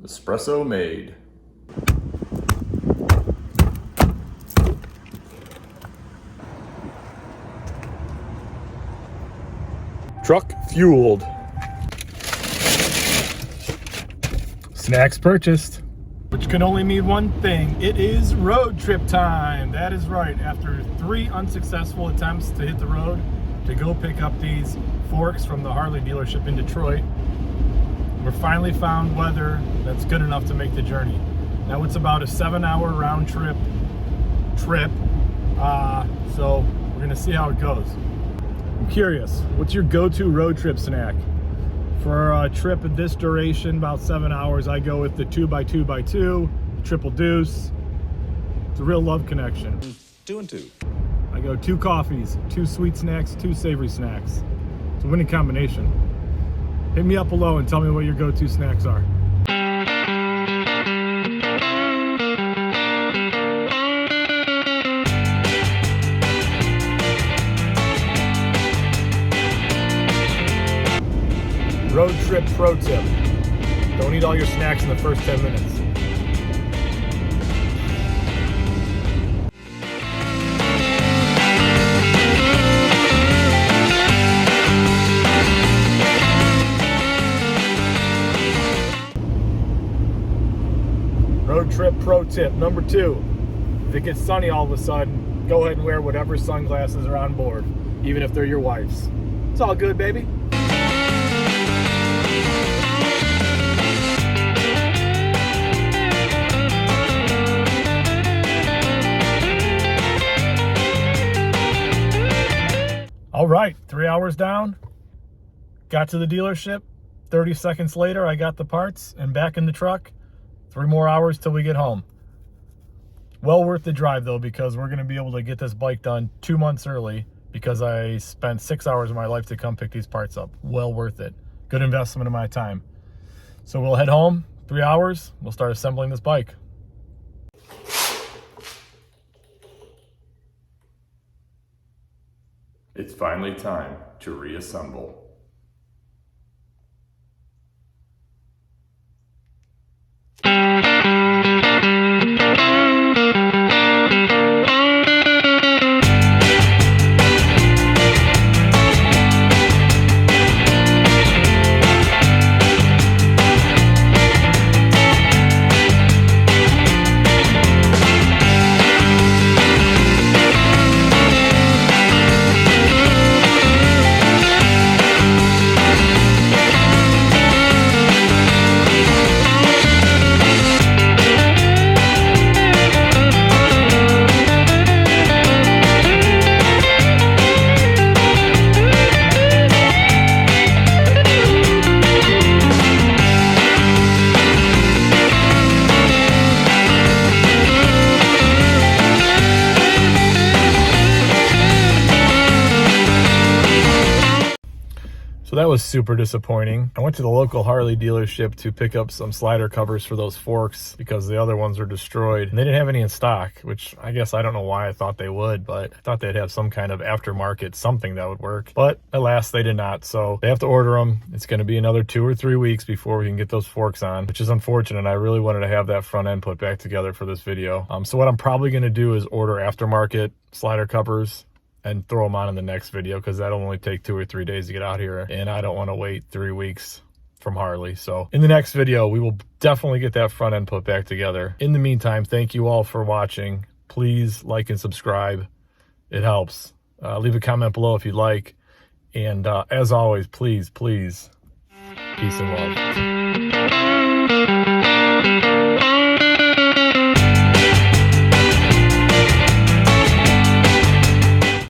Espresso made. Truck fueled. Snacks purchased. Which can only mean one thing. It is road trip time. That is right. After 3 unsuccessful attempts to hit the road to go pick up these forks from the Harley dealership in Detroit, we're finally found weather that's good enough to make the journey. Now it's about a 7-hour round trip. So we're gonna see how it goes. I'm curious, what's your go-to road trip snack? For a trip of this duration, about 7 hours, I go with the 2x2x2, triple deuce. It's a real love connection. 2 and 2. I go 2 coffees, 2 sweet snacks, 2 savory snacks. It's a winning combination. Hit me up below and tell me what your go-to snacks are. Road trip pro tip. Don't eat all your snacks in the first 10 minutes. Road trip pro tip number 2. If it gets sunny all of a sudden, go ahead and wear whatever sunglasses are on board, even if they're your wife's. It's all good, baby. All right, 3 hours down, got to the dealership. 30 seconds later, I got the parts and back in the truck. 3 more hours till we get home. Well worth the drive though, because we're gonna be able to get this bike done 2 months early because I spent 6 hours of my life to come pick these parts up. Well worth it. Good investment of my time. So we'll head home, 3 hours, we'll start assembling this bike. It's finally time to reassemble. So that was super disappointing. I went to the local Harley dealership to pick up some slider covers for those forks because the other ones were destroyed. And they didn't have any in stock, which I guess I don't know why I thought they would, but I thought they'd have some kind of aftermarket something that would work. But alas, they did not. So they have to order them. It's going to be another 2 or 3 weeks before we can get those forks on, which is unfortunate. I really wanted to have that front end put back together for this video. So what I'm probably going to do is order aftermarket slider covers and throw them on in the next video because that'll only take 2 or 3 days to get out here, and I don't want to wait 3 weeks from Harley. So in the next video, we will definitely get that front end put back together. In the meantime, thank you all for watching. Please like and subscribe. It helps. Leave a comment below if you'd like. And as always, please, peace and love.